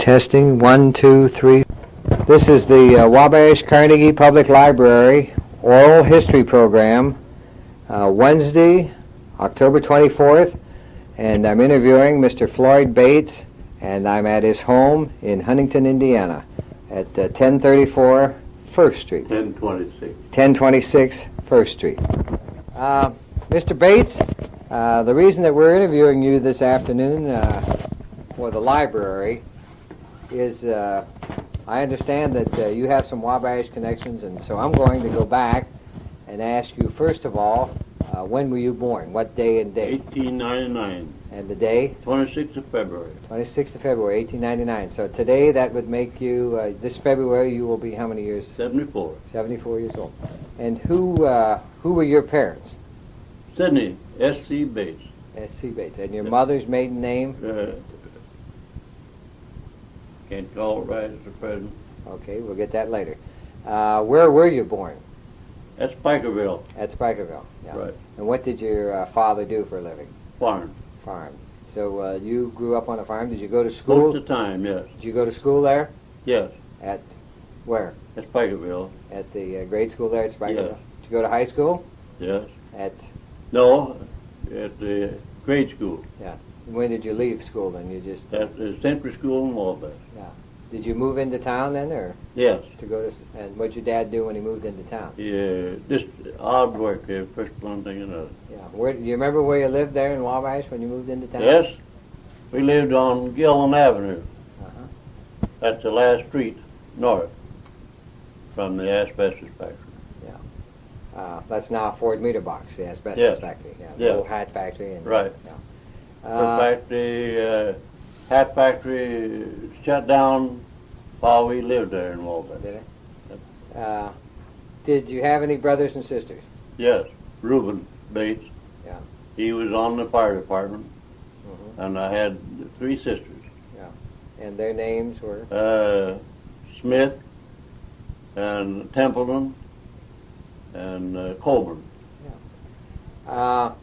Testing, 1, 2, 3. This is the Wabash Carnegie Public Library Oral History Program, Wednesday, October 24th, and I'm interviewing Mr. Floyd Bates, and I'm at his home in Huntington, Indiana, at 1034 First Street. 1026 First Street. Mr. Bates, the reason that we're interviewing you this afternoon for the library is I understand that you have some Wabash connections, and so I'm going to go back and ask you, first of all, when were you born? What day and date? 1899. And the day? 26th of February. 26th of February, 1899. So today that would make you, this February you will be how many years? 74. 74 years old. And who were your parents? Sidney S.C. Bates. S.C. Bates. And your mother's maiden name? Can't call it right as the present. Okay, we'll get that later. Where were you born? At Spiecherville. At Spiecherville, yeah. Right. And what did your father do for a living? Farm. Farm. So you grew up on a farm. Did you go to school? Most of the time, yes. Did you go to school there? Yes. At where? At Spiecherville. At the grade school there at Spiecherville? Yes. Did you go to high school? Yes. No, at the grade school. Yeah. When did you leave school then? You just... At the Central School in Wabash. Yeah. Did you move into town then, or? Yes. To go to... And what did your dad do when he moved into town? Yeah, just odd work there, first one thing another. Yeah. Where, do you remember where you lived there in Wabash when you moved into town? Yes. We lived on Gillum Avenue. Uh-huh. That's the last street north from the asbestos factory. That's now Ford Meter Box, the asbestos factory. Yeah. The old hat factory. And, right. Yeah. The hat factory shut down while we lived there in Wabash. Did it? Did you have any brothers and sisters? Yes. Ruben Bates. Yeah. He was on the fire department. Mm-hmm. And I had 3 sisters. Yeah. And their names were? Smith and Templeton and Colburn. Yeah.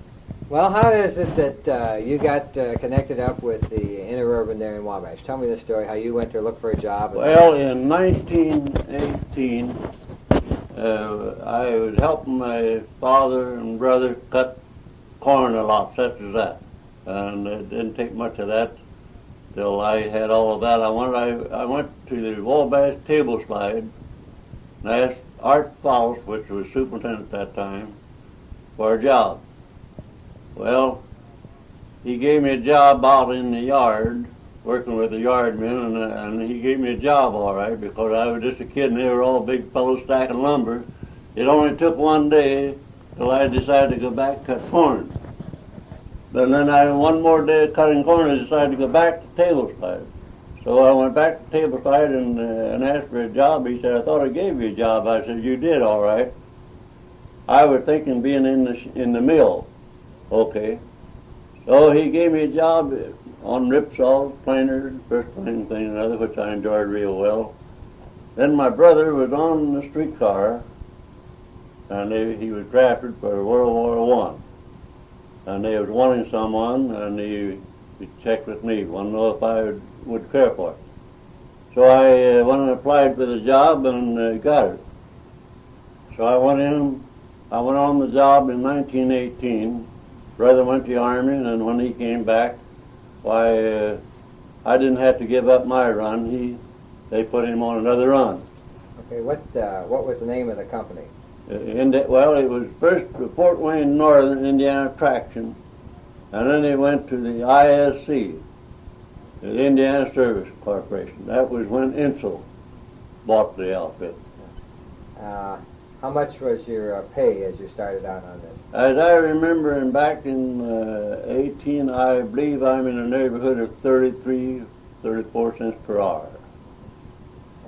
Well, how is it that you got connected up with the interurban there in Wabash? Tell me the story, how you went to look for a job. Well, in 1918, I was helping my father and brother cut corn a lot, such as that. And it didn't take much of that till I had all of that. I went to the Wabash table slide and asked Art Fowles, which was superintendent at that time, for a job. Well, he gave me a job out in the yard, working with the yardmen, and he gave me a job all right, because I was just a kid and they were all big fellows stacking lumber. It only took one day till I decided to go back and cut corn. But then one more day of cutting corn, I decided to go back to table slide. So I went back to table side and asked for a job. He said, I thought I gave you a job. I said, you did, all right. I was thinking being in the mill. Okay. So he gave me a job on ripsaws, planers, first plane thing and another, which I enjoyed real well. Then my brother was on the streetcar, and he was drafted for World War I. And they was wanting someone, and he checked with me, wanted to know if I would care for it. So I went and applied for the job and got it. So I went on the job in 1918. Brother went to the Army, and then when he came back, why, I didn't have to give up my run. They put him on another run. Okay, what was the name of the company? Well, it was first Fort Wayne Northern Indiana Traction, and then they went to the ISC, the Indiana Service Corporation. That was when Insel bought the outfit. How much was your pay as you started out on this? As I remember, and back in 18, I believe I'm in the neighborhood of 33, 34 cents per hour.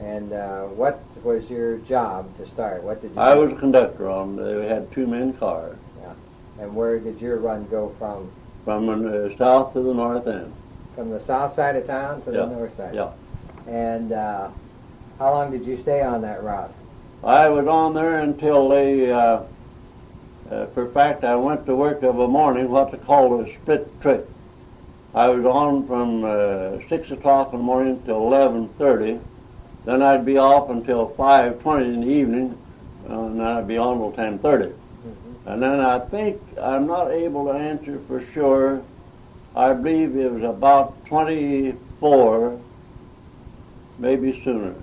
And what was your job to start? What did you I do? was a conductor on. They had 2-man cars. Yeah. And where did your run go from? From the south to the north end. From the south side of town to the north side? Yeah. And how long did you stay on that route? I was on there until they, for fact, I went to work of a morning, what they call a split trip. I was on from 6 o'clock in the morning till 11:30. Then I'd be off until 5:20 in the evening, and then I'd be on till 10:30. And then I think, I'm not able to answer for sure, I believe it was about 24, maybe sooner,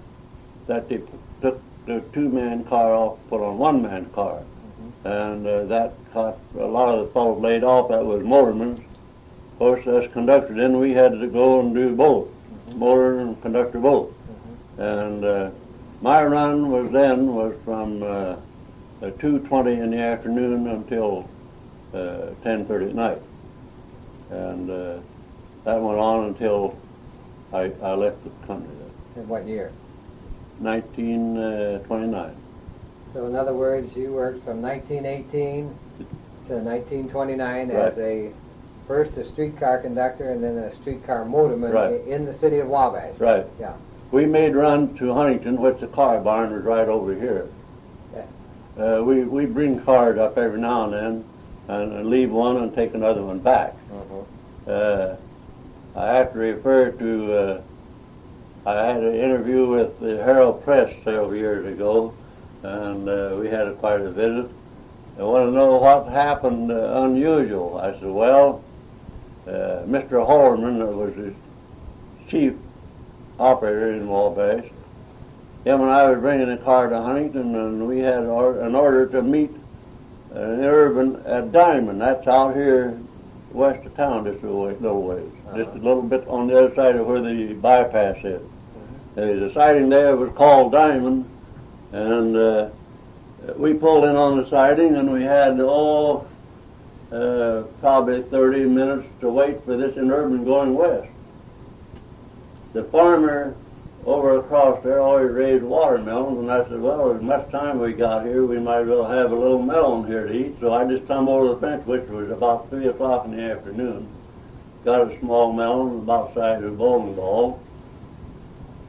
that they took the two-man car off, put on one-man car. And that got a lot of the fellows laid off. That was motormen. Of course, as conductor, then we had to go and do both, motor and conductor both. And my run was from 2:20 in the afternoon until 10:30 at night. And that went on until I left the country. In what year? 1929. So in other words, you worked from 1918 to 1929 as first a streetcar conductor and then a streetcar motorman in the city of Wabash. Right. Yeah. We made run to Huntington, which the car barn was right over here. Yeah. We bring cars up every now and then and leave one and take another one back. I have to refer to, I had an interview with the Herald Press several years ago, and we had quite a visit. I want to know what happened unusual. I said, well, Mr. Holderman, that was the chief operator in Wabash, him and I was bringing a car to Huntington, and we had an order to meet in Urban at Diamond. That's out here west of town, just a little ways, just a little bit on the other side of where the bypass is. The siding there was called Diamond, and we pulled in on the siding, and we had probably 30 minutes to wait for this in Urban going west. The farmer over across there always raised watermelons, and I said, well, as much time we got here, we might as well have a little melon here to eat. So I just come over the fence, which was about 3 o'clock in the afternoon, got a small melon about the size of a bowling ball,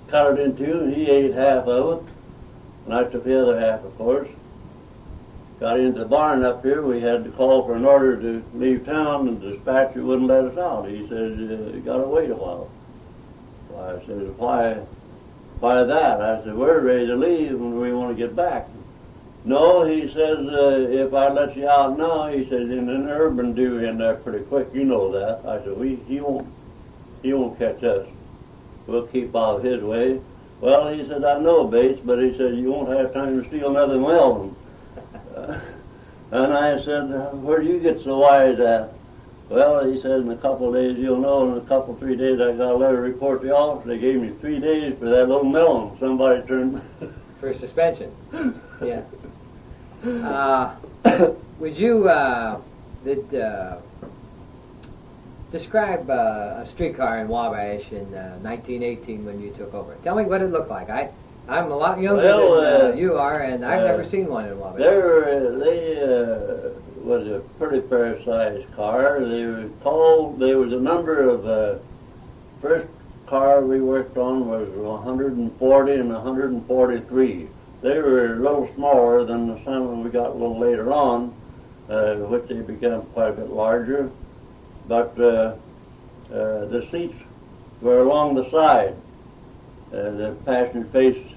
cut it in two, and he ate half of it, and I took the other half, of course. Got into the barn up here. We had to call for an order to leave town, and the dispatcher wouldn't let us out. He said, you got to wait a while. So I said, why that? I said, we're ready to leave and we want to get back. No, he says, if I let you out now, he says, in an Urban due in there pretty quick, you know that. I said, he won't catch us. We'll keep out his way. Well, he said, I know, Bates, but he said, you won't have time to steal another melon. And I said, where do you get so wise at? Well, he said, in a couple of days you'll know. In a couple, 3 days I got a letter to report to the office. They gave me 3 days for that little melon. Somebody turned... For suspension. Yeah. Would you describe a streetcar in Wabash in 1918 when you took over? Tell me what it looked like. I'm a lot younger than you are, and I've never seen one in Wabash. They was a pretty fair-sized car. There was a number of, first car we worked on was 140 and 143. They were a little smaller than the some we got a little later on, which they became quite a bit larger. But the seats were along the side. The passenger faced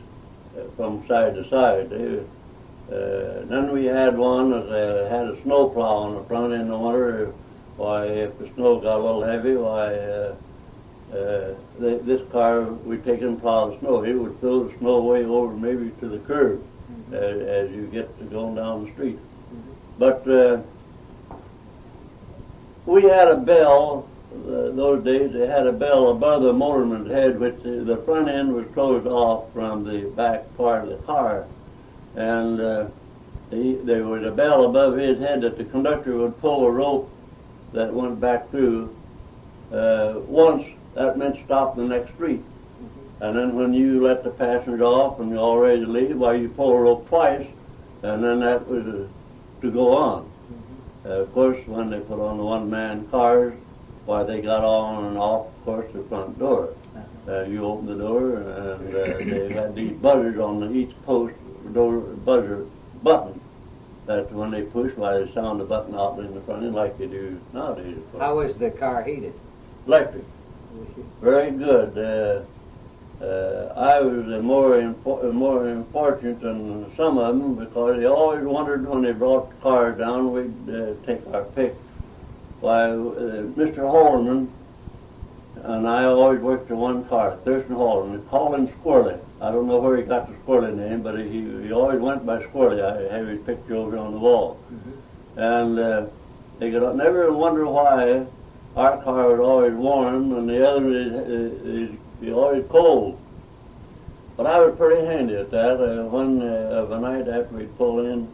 from side to side. Then we had one that had a snow plow on the front in the winter. Why, if the snow got a little heavy, this car, we'd take it and plow the snow. It would throw the snow way over maybe to the curb as you get to going down the street. But we had a bell. Those days they had a bell above the motorman's head, which the front end was closed off from the back part of the car. And there was a bell above his head that the conductor would pull a rope that went back through. Once, that meant stop the next street. And then when you let the passengers off and you're all ready to leave, you pull a rope twice, and then that was to go on. Of course, when they put on the one-man cars, they got on and off, of course, the front door. You open the door, and they had these buzzers on each post, door buzzer button. That when they push, they sound the button out in the front end like they do nowadays. How was the car heated? electric. Very good. I was more unfortunate than some of them because they always wondered when they brought the cars down, we'd take our pick. Why, Mr. Holloman and I always worked in one car, Thurston Holloman. We called him Squirrely. I don't know where he got the Squirrely name, but he always went by Squirrely. I have his picture over on the wall. And they could never wonder why our car was always warm and the other is always cold. But I was pretty handy at that. One of a night after we'd pull in,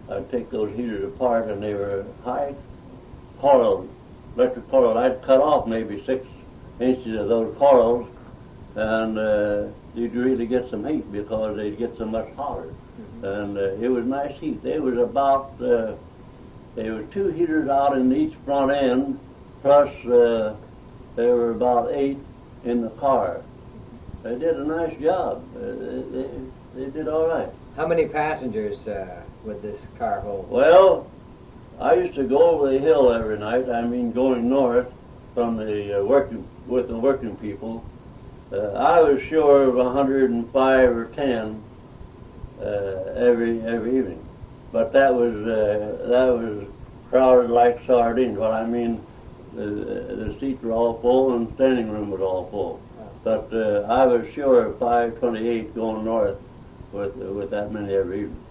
I'd take those heaters apart, and they were high coils, electric coils. I'd cut off maybe 6 inches of those coils, and you'd really get some heat because they'd get so much hotter. And it was nice heat. There was about, there were 2 heaters out in each front end, plus there were about 8 in the car. They did a nice job. They did all right. How many passengers would this car hold? Well, I used to go over the hill every night. I mean, going north from the with the working people. I was sure of 105 or 10 every evening, but that was crowded like sardines. Well, I mean, the seats were all full and the standing room was all full. But I was sure of 528 going north with that many every evening.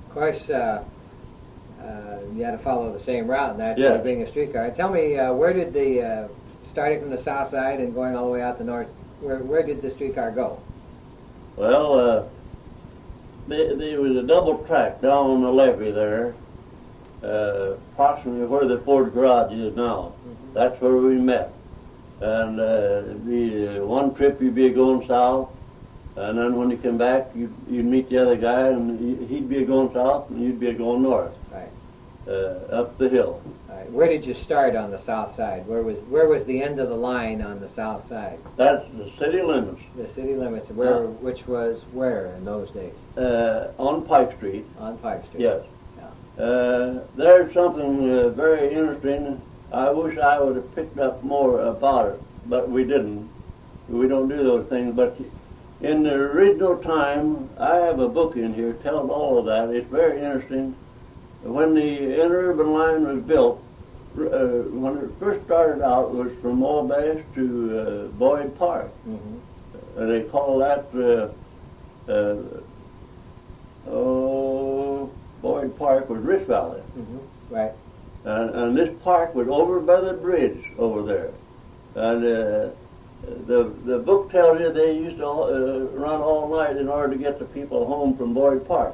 Of course, you had to follow the same route, and that Yes. being a streetcar. Tell me, where did the starting from the south side and going all the way out the north? Where did the streetcar go? Well, there was a double track down on the levee there, approximately where the Ford garage is now. That's where we met. And one trip you'd be going south, and then when you come back, you'd meet the other guy, and he'd be going south, and you'd be going north. Right. Up the hill. Right. Where did you start on the south side? Where was the end of the line on the south side? That's the city limits. The city limits. Which was where in those days? On Pike Street. On Pike Street. Yes. Yeah. There's something very interesting. I wish I would have picked up more about it, but we didn't. We don't do those things. But in the original time, I have a book in here telling all of that. It's very interesting. When the interurban line was built, when it first started out, it was from Wabash to Boyd Park. They call that Boyd Park was Rich Valley. Right. And this park was over by the bridge over there. And the book tells you they used to run all night in order to get the people home from Boyd Park.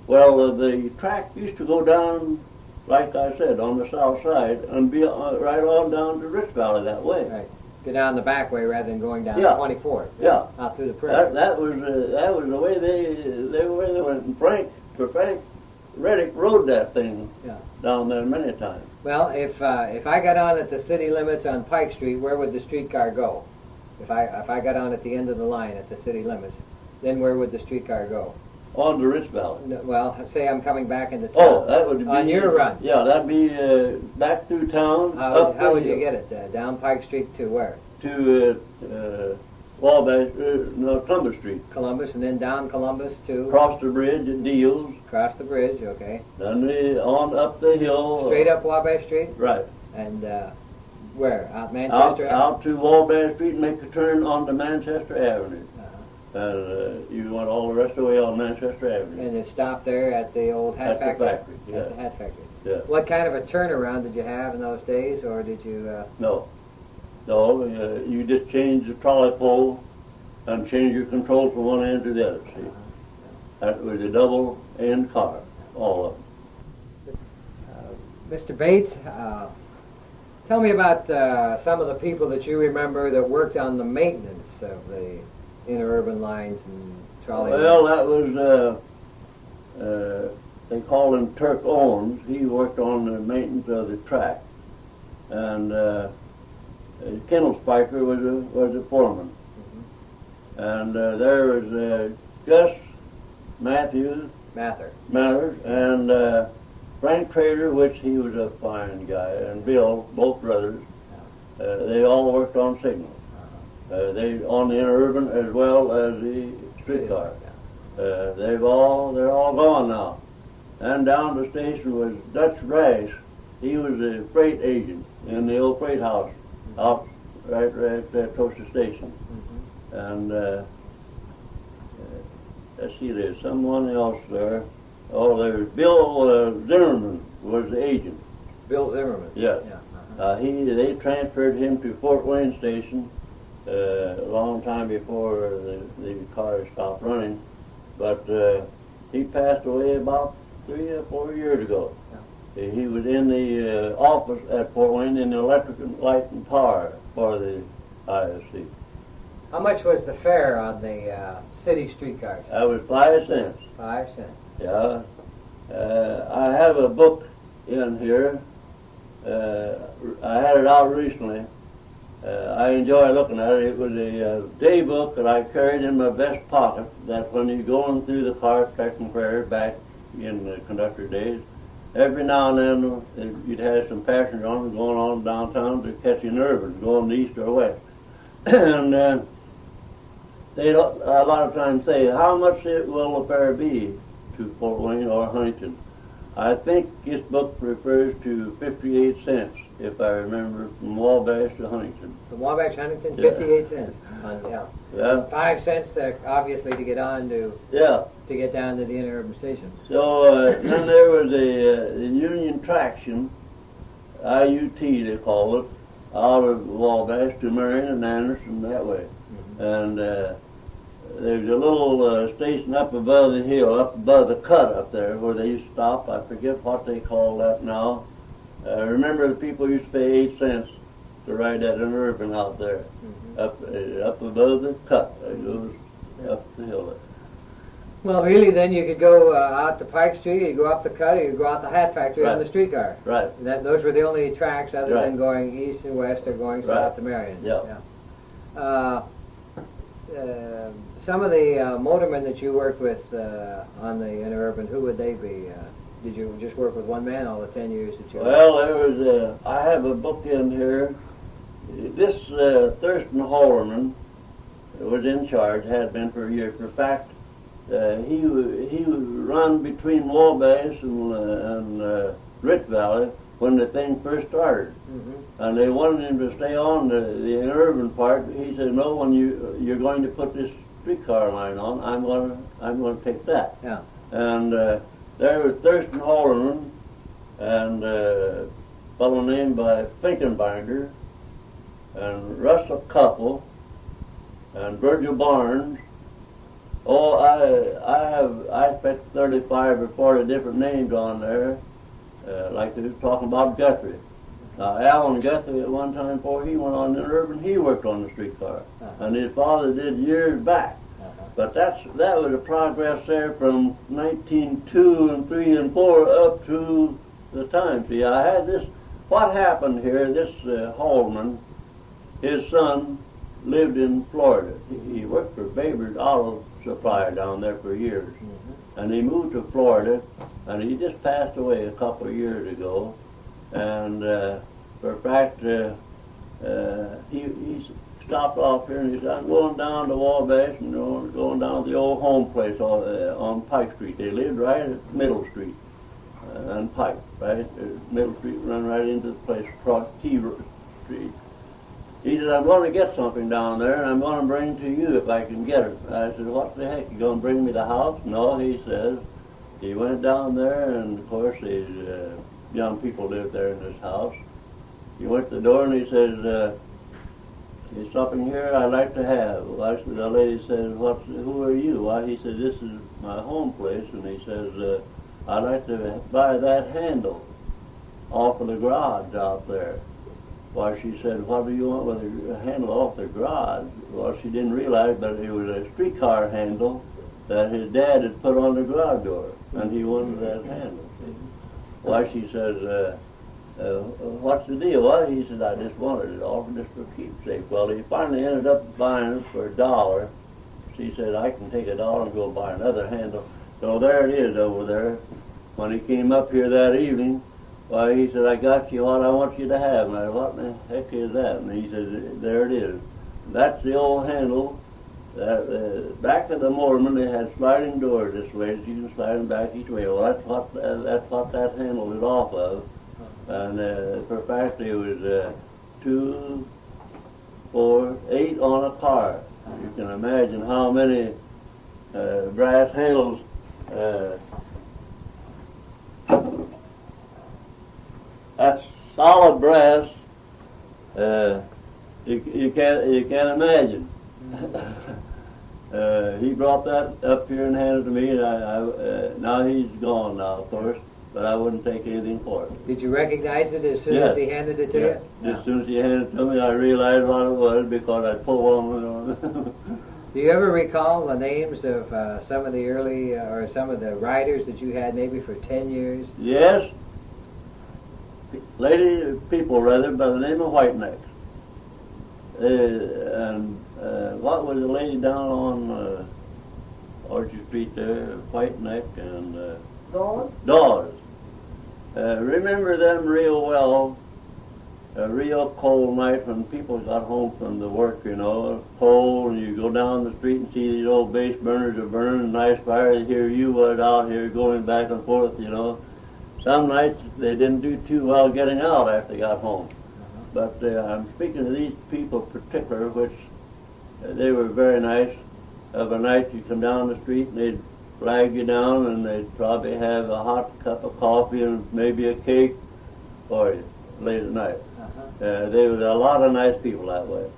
Well, the track used to go down, like I said, on the south side and be right on down to Rich Valley that way. Right. Go down the back way rather than going down 24. Yeah. Out through the prairie. That was the way they went. And Frank Reddick rode that thing down there many times. Well, if I got on at the city limits on Pike Street, where would the streetcar go? If I got on at the end of the line at the city limits, then where would the streetcar go? On to Rich Valley. No, well, say I'm coming back into town. Oh, that would be on your run. Yeah, that'd be back through town. How would you get it? Down Pike Street to where? To Wabash, Columbus Street. Columbus, and then down Columbus to? Across the bridge at Deals. Across the bridge, okay. Then on up the hill. Straight up Wabash Street? Right. And where? Out Manchester Avenue? Out to Wabash Street and make a turn onto Manchester Avenue. And you went all the rest of the way on Manchester Avenue. And it stopped there at the old hat factory? At the factory, yeah. At the hat factory. Yeah. What kind of a turnaround did you have in those days, or did you? No, you just change the trolley pole and change your control from one end to the other. See, that was a double end car, all of them. Mr. Bates, tell me about some of the people that you remember that worked on the maintenance of the interurban lines and trolley. Well, that was they called him Turk Owens. He worked on the maintenance of the track, and Kennel Spiker was a foreman. And there was Gus Mathers, and Frank Trader, which he was a fine guy, and Bill, both brothers. They all worked on signals. They on the interurban as well as the streetcar. They're all gone now. And down the station was Dutch Rash. He was a freight agent in the old freight house out right there close to the station. And let's see, there's someone else there. Oh, there's Bill Zimmerman was the agent. Bill Zimmerman. Yeah. They transferred him to Fort Wayne Station a long time before the cars stopped running. But he passed away about 3 or 4 years ago. He was in the office at Fort Wayne in the electric and light and power for the ISC. How much was the fare on the city streetcars? That was 5 cents. 5 cents. Yeah. I have a book in here. I had it out recently. I enjoy looking at it. It was a day book that I carried in my vest pocket, that when you're going through the car collecting fares back in the conductor days, every now and then you'd have some passengers on going on downtown to catch an urban, going east or west. And they'd a lot of times say, how much will the fare be to Fort Wayne or Huntington? I think this book refers to 58 cents, if I remember, from Wabash to Huntington. From Wabash, Huntington, 58 cents. Yeah. 5 cents, obviously, to get on to get down to the interurban station. So then there was the Union Traction, IUT they call it, out of Wabash to Marion and Anderson that way. And there's a little station up above the hill, up above the cut up there where they used to stop. I forget what they call that now. Remember the people used to pay 8 cents to ride that interurban out there, up above the cut. It goes up the hill there. Well, really, then you could go out to Pike Street, you go up the cut, or you go out the hat factory on the streetcar. Right. Those were the only tracks other than going east and west or going south to Marion. Some of the motormen that you worked with on the interurban, who would they be? Did you just work with one man all the 10 years that you Well, there was I have a book in here. This Thurston Hollerman was in charge, had been for a year. For fact, he would run between Wabash and Rich Valley when the thing first started. And they wanted him to stay on the interurban part. He said, no, when you're going to put this streetcar line on, I'm going to take that. Yeah. And there was Thurston Hollerman and a fellow named by Finkenbinder and Russell Couple and Virgil Barnes. Oh, I spent 35 or 40 different names on there, like they were talking about Guthrie. Now, Alan Guthrie at one time before he went on the interurban, he worked on the streetcar, and his father did years back. But that was a progress there from 1902 and 3 and 4 up to the time. See, I had this. What happened here? This Holman, his son lived in Florida. He worked for Baber's Auto Supply down there for years, and he moved to Florida, and he just passed away a couple of years ago. And for a fact, he stopped off here and he said, I'm going down to Wabash and going down to the old home place on Pike Street. They lived right at Middle Street and Pike, right? Middle Street run right into the place across T Street. He said, I'm going to get something down there and I'm going to bring it to you if I can get it. I said, what the heck, you going to bring me the house? No, he says. He went down there and of course these young people lived there in this house. He went to the door and he says, there's something here I'd like to have. Well, the lady says, who are you? Why, he said, this is my home place. And he says, I'd like to buy that handle off of the garage out there. Why, she said, what do you want with a handle off the garage? Well, she didn't realize, but it was a streetcar handle that his dad had put on the garage door, and he wanted that handle. Why, she says, what's the deal? Well, he said, I just wanted it all just for keepsake. Well, he finally ended up buying it for $1. She said, I can take $1 and go buy another handle. So there it is over there. When he came up here that evening, Why, he said, I got you what I want you to have. And I said, what in the heck is that? And he said, there it is. That's the old handle. Back of the Mormon, they had sliding doors this way, so you can slide them back each way. Well, that's what that handle is off of. And for fact, it was 2, 4, 8 on a car. You can imagine how many brass handles. That's solid brass. You can't imagine. He brought that up here and handed it to me, and now he's gone now, of course, but I wouldn't take anything for it. Did you recognize it as soon as he handed it to you? As soon as he handed it to me, I realized what it was because I pulled on it. Do you ever recall the names of some of the early, or some of the riders that you had maybe for 10 years? Yes. People rather, by the name of Whitenecks. And what was the lady down on Orchard Street there? Whiteneck and Dawes. Remember them real well. A real cold night when people got home from the work, you know, cold, and you go down the street and see these old base burners are burning a nice fire. They hear you was out here going back and forth, you know. Some nights they didn't do too well getting out after they got home. But I'm speaking of these people in particular, which they were very nice. Of a night you come down the street and they'd flag you down and they'd probably have a hot cup of coffee and maybe a cake for you late at night. They were a lot of nice people that way.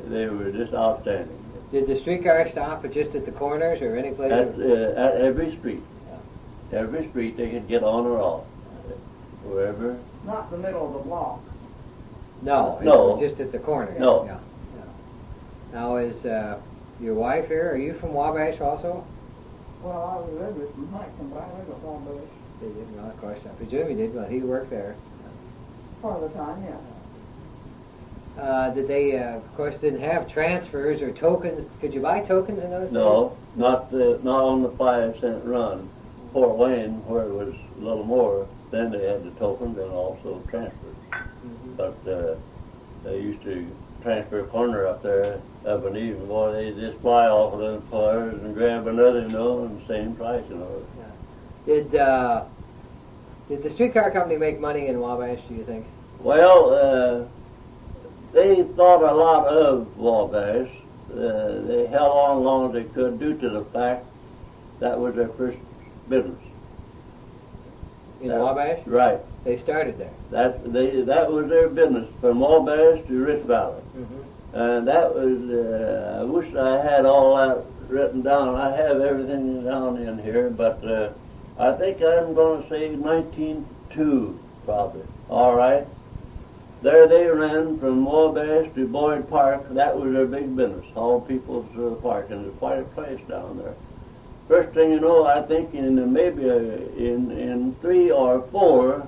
They were just outstanding. Did the streetcar stop just at the corners or any place? At every street. Every street they could get on or off. Wherever. Not the middle of the block. No. Just at the corner. No. Yeah. Now, is your wife here? Are you from Wabash also? Well, I was living from Huntington, but I live at Wabash. Did you? No, of course. I presume you did. Well, he worked there. Part of the time, yeah. Did they, of course, didn't have transfers or tokens? Could you buy tokens in those days? No, not on the 5-cent run. Fort Wayne, where it was a little more, then they had the tokens and also transfers. But they used to transfer a corner up there of an evening. Boy, they just fly off of those cars and grab another, you know, and same price, you know. Yeah. Did the streetcar company make money in Wabash, do you think? Well, they thought a lot of Wabash. They held on as long as they could due to the fact that was their first business. In Wabash? Right. They started there. That was their business, from Wabash to Rich Valley. And that was, I wish I had all that written down. I have everything down in here, but I think I'm going to say 1902, probably. All right. There they ran from Wabash to Boyd Park. That was their big business, all People's Park, and there's quite a place down there. First thing you know, I think maybe in 3 or 4,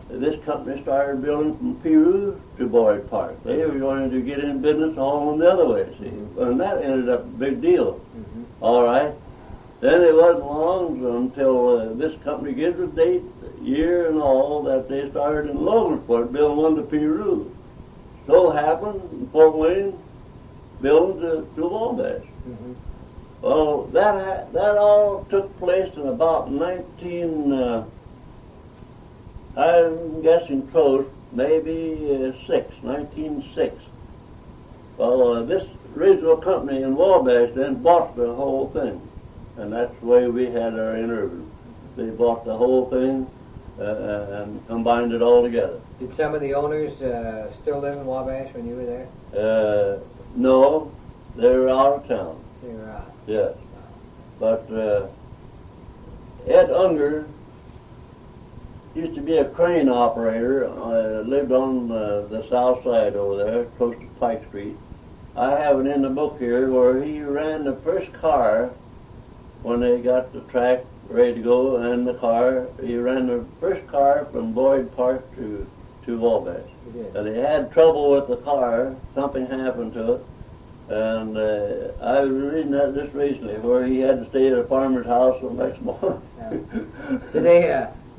this company started building from Peru to Boyd Park. They were going to get in business all on the other way, see. And that ended up a big deal. All right. Then it wasn't long until this company gives a date, year and all, that they started in Logansport, building one to Peru. So happened in Fort Wayne, building to Wabash. Well, that all took place in about I'm guessing close, maybe 1906. Well, this original company in Wabash then bought the whole thing. And that's the way we had our interview. They bought the whole thing and combined it all together. Did some of the owners still live in Wabash when you were there? No, they were out of town. They were out. Yes. But Ed Unger used to be a crane operator, lived on the south side over there, close to Pike Street. I have it in the book here where he ran the first car when they got the track ready to go, and the car, he ran the first car from Boyd Park to Wabash. And he had trouble with the car, something happened to it, and I was reading that just recently, where he had to stay at a farmer's house the next morning.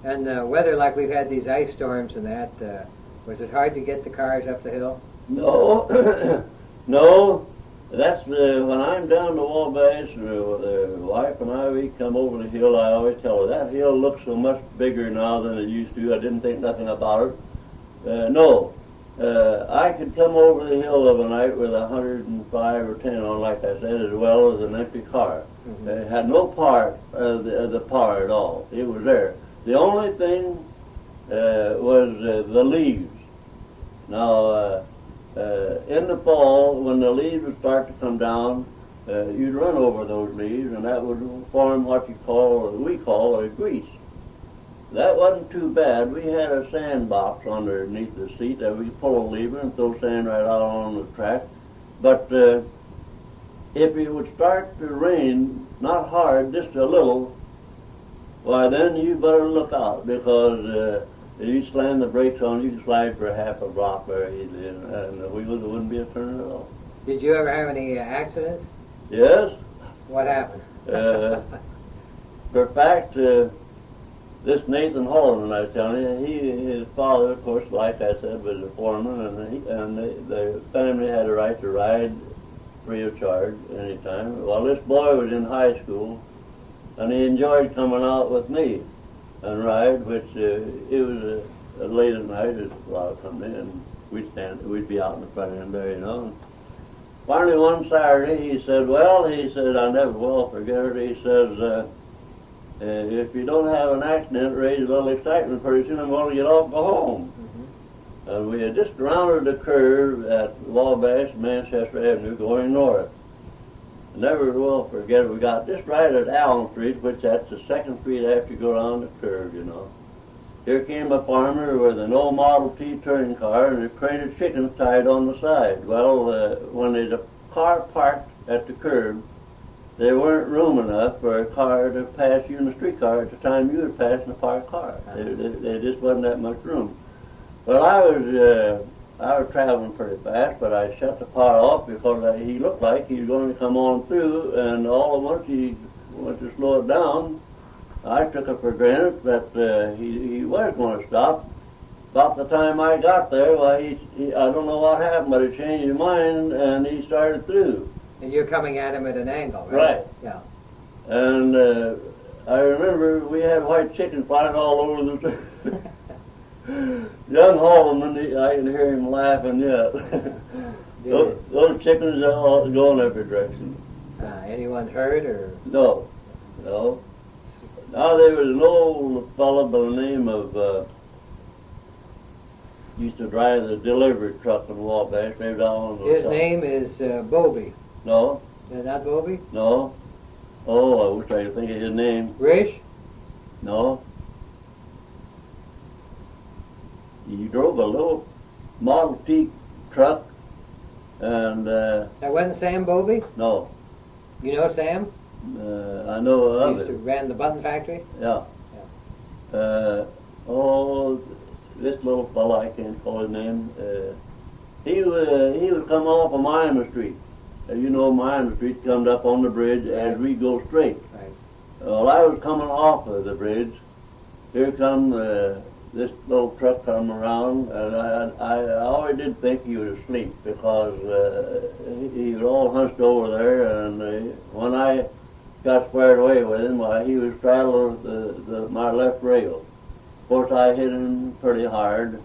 And weather like we've had these ice storms and that, was it hard to get the cars up the hill? No, no. That's when I'm down to Wabash, the wife and I, we come over the hill, I always tell her, that hill looks so much bigger now than it used to. I didn't think nothing about it. No. I could come over the hill of a night with 105 or 10 on, like I said, as well as an empty car. Mm-hmm. It had no part of the power at all. It was there. The only thing was the leaves. Now, in the fall, when the leaves would start to come down, you'd run over those leaves, and that would form what we call a grease. That wasn't too bad. We had a sandbox underneath the seat that we could pull a lever and throw sand right out on the track. But if it would start to rain, not hard, just a little, why then you better look out, because if you slam the brakes on, you can slide for half a block very easily, and the wheels wouldn't be a turn at all. Did you ever have any accidents? Yes. What happened? For fact, this Nathan Holland, I was telling you, his father, of course, like I said, was a foreman, and the family had a right to ride free of charge anytime. Well, this boy was in high school, and he enjoyed coming out with me and ride, which it was late at night, there's a lot of coming in, and we'd be out in the front end there, you know. And finally, one Saturday, he said, I never will forget it. He says, if you don't have an accident, raise a little excitement pretty soon, I'm going to get off and go home. Mm-hmm. And we had just rounded the curve at Wabash, Manchester Avenue, going north. I never will forget it. We got just right at Allen Street, which that's the second street after you go around the curve, you know. Here came a farmer with an old Model T touring car and a crate of chickens tied on the side. Well, when the car parked at the curb, there weren't room enough for a car to pass you in the streetcar at the time you were passing a parked car. There just wasn't that much room. Well, I was traveling pretty fast, but I shut the car off because he looked like he was going to come on through, and all at once he went to slow it down. I took it for granted that he was going to stop. About the time I got there, well, I don't know what happened, but he changed his mind, and he started through. And you're coming at him at an angle, right? Right. Yeah. And I remember we had white chicken flying all over the young Holloman, I can hear him laughing yet. those chickens are going every direction. Anyone hurt or? No. Now there was an old fellow by the name of, used to drive the delivery truck in Wabash. His name is Bobby. No. Not Bobby? No. Oh, I wish I could think of his name. Rish? No. He drove a little Model T truck, and That wasn't Sam Bobby? no. You know Sam? I know of Used to it. ran the button factory? Yeah. This little fellow, I can't call his name. He would come off of Miami Street. You know, Miami Street comes up on the bridge as we go straight. Right. Well, I was coming off of the bridge. Here come this little truck come around, and I always did think he was asleep because he was all hunched over there, and when I got squared away with him, he was straddling my left rail. Of course, I hit him pretty hard,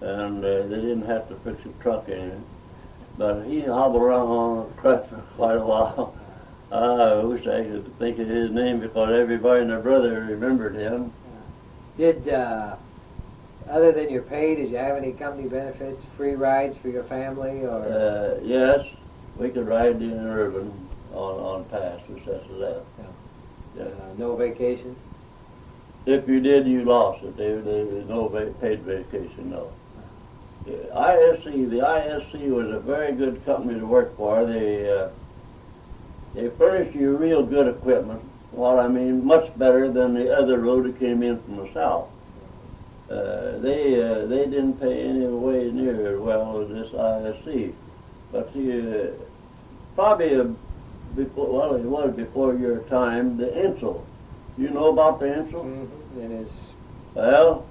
and they didn't have to fix the truck in. But he hobbled around on the crutch for quite a while. I wish I could think of his name because everybody and their brother remembered him. Did, other than your pay, did you have any company benefits, free rides for your family, or? Yes, we could ride in urban on pass or such as that. Yeah. No vacation? If you did, you lost it. There was no paid vacation, no. The ISC was a very good company to work for. They furnished you real good equipment. What I mean, much better than the other road that came in from the south. They didn't pay any way near as well as this ISC. But probably before, it was before your time, the Insel. You know about the Insel? Mm-hmm. And his Well,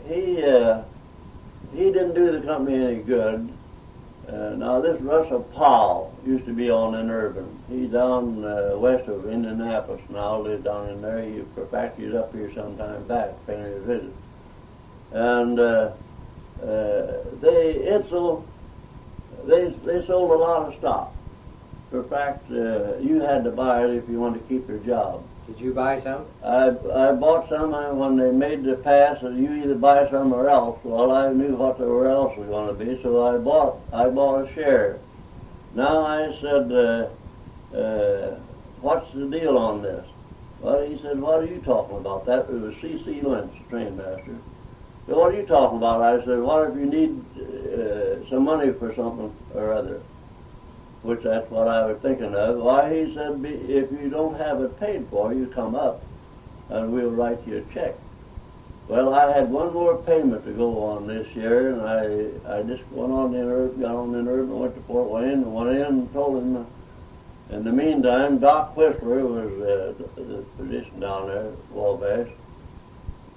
he didn't do the company any good. Now this Russell Powell used to be on in Urban. He's down west of Indianapolis now. Lives down in there. He, for fact, he's up here sometime back, paying his visit. And they sold a lot of stock. For fact, you had to buy it if you wanted to keep your job. Did you buy some? I bought some, and when they made the pass that you either buy some or else. Well, I knew what the or else was going to be, so I bought a share. Now I said, what's the deal on this? Well, he said, what are you talking about? That was C.C. Lynch, train master. So what are you talking about? I said, what if you need some money for something or other? Which that's what I was thinking of. Why, he said, if you don't have it paid for, you come up and we'll write you a check. Well, I had one more payment to go on this year, and I just got on in Urban, went to Fort Wayne, and went in and told him. In the meantime, Doc Whistler was the physician down there at Wabash.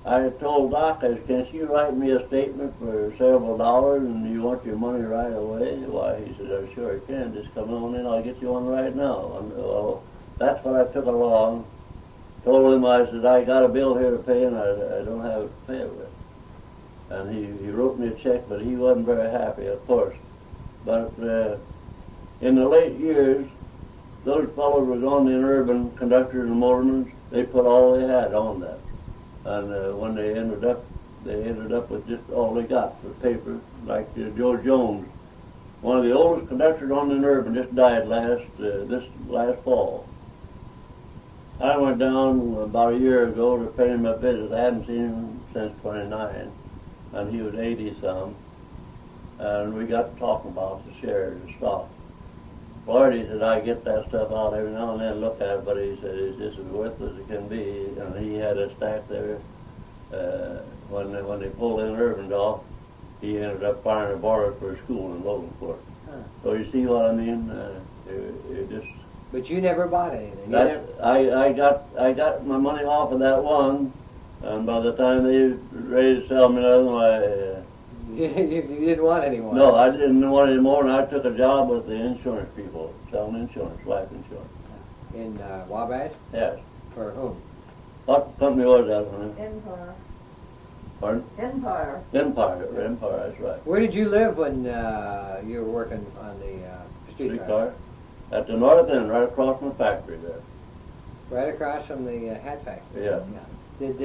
I told Doc, I said, can you write me a statement for several dollars and you want your money right away? Why, he said, I sure can. Just come on in, I'll get you one right now. And, well, that's what I took along. Told him, I said, I got a bill here to pay and I don't have it to pay with. And he wrote me a check, but he wasn't very happy, of course. But in the late years, those fellows was on the Urban, conductors and motormen. They put all they had on that. And when they ended up with just all they got for paper, like Joe Jones. One of the oldest conductors on the Urban just died this last fall. I went down about a year ago to pay him a visit. I hadn't seen him since 29, and he was 80-some. And we got to talking about the shares and stock. Floyd, he said, I get that stuff out every now and then, look at it, but he said, it's just as worthless as it can be. And he had a stack there. When they pulled in Irvindale, he ended up firing a borrower for a school in Logansport. Huh. So you see what I mean? It just. But you never bought anything. I got my money off of that one, and by the time they were ready to sell me another one, you didn't want any more. No, I didn't want any more, and I took a job with the insurance people, selling insurance, life insurance. In Wabash? Yes. For whom? What company was that, honey? Empire. Pardon? Empire. Empire, that's right. Where did you live when you were working on the streetcar? At the north end, right across from the factory there. Right across from the hat factory? Yeah. Did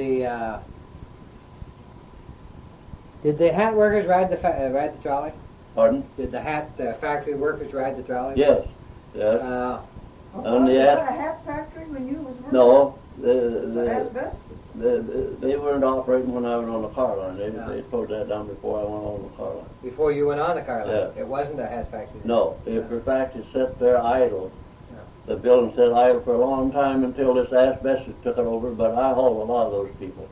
the hat workers ride the trolley? Pardon? Did the hat factory workers ride the trolley? Yes. Yes. Was that a hat factory when you was working? No. Asbestos? They weren't operating when I was on the car line. They closed that down before I went on the car line. Before you went on the car line? Yeah. It wasn't a hat factory? No. If in fact it sat there idle. Yeah. The building sat idle for a long time until this asbestos took it over, but I hauled a lot of those people.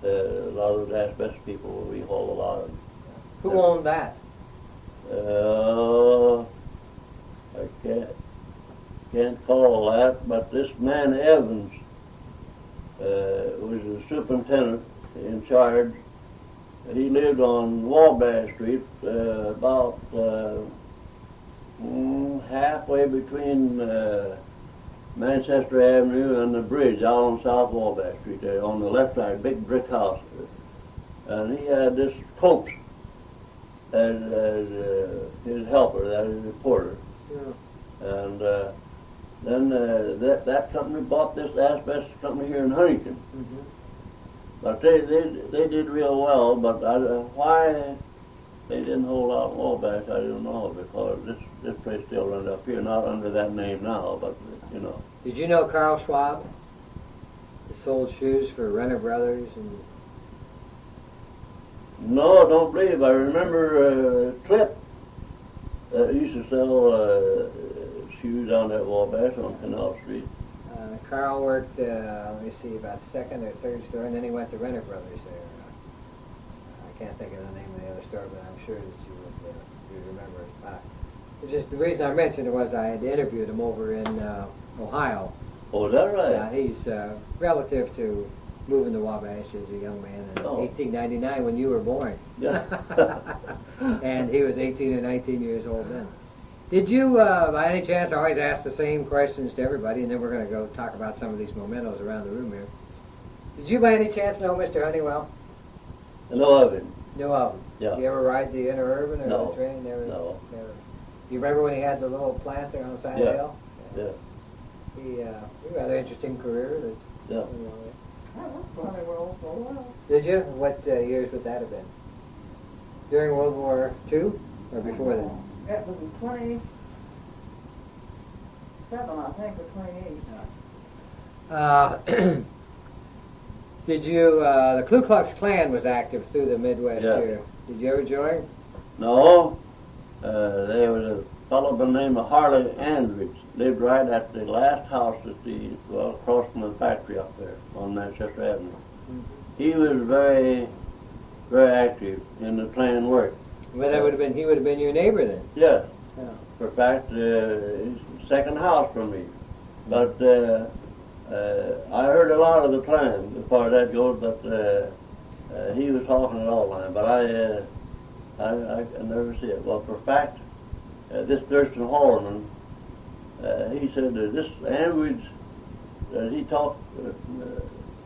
A lot of those asbestos people, we hauled a lot of them. Who owned that? I can't call that, but this man Evans was the superintendent in charge. He lived on Wabash Street, about halfway between Manchester Avenue and the bridge out on South Wabash Street there, on the left side, big brick house. And he had this coach as his helper, that is his porter. Yeah. And then that company bought this asbestos company here in Huntington. Mm-hmm. But they did real well, but why they didn't hold out in Wabash, I don't know, because this place still runs up here, not under that name now, but you know. Did you know Carl Schwab? He sold shoes for Renner Brothers and. No, I don't believe. I remember Clip used to sell shoes on that Wabash on Canal Street. Carl worked, let me see, about second or third store, and then he went to Renner Brothers there. I can't think of the name of the other store, but I'm sure that you remember it. Just the reason I mentioned it was I had interviewed him over in Ohio. Oh, is that right? Yeah, he's relative to moving to Wabash as a young man in Oh. 1899 when you were born. Yeah. And he was 18 or 19 years old then. Did you, by any chance, I always ask the same questions to everybody, and then we're going to go talk about some of these mementos around the room here. Did you by any chance know Mr. Honeywell? I know of him. Knew of him? Yeah. You ever ride the interurban or No. the train? Never. No. Never. You remember when he had the little plant there on the side of the Yeah. hill? Yeah. He had a rather interesting career. Yeah. That was funny, well, for a while. Did you? What years would that have been? During World War II or before that? That was in 27, I think, or 28. Did you, the Ku Klux Klan was active through the Midwest Yeah. here. Did you ever join? No. There was a fellow by the name of Harley Andrews. Lived right at the last house across from the factory up there on Manchester Avenue. He was very, very active in the Klan work. Well, that would have been, he would have been your neighbor then. Yes. Yeah. For fact, he's the second house from me. But I heard a lot of the Klan as far as that goes, but he was talking it all the time. But I never see it. Well, for fact, this Thurston Hallerman, he said that this Andrews, he talked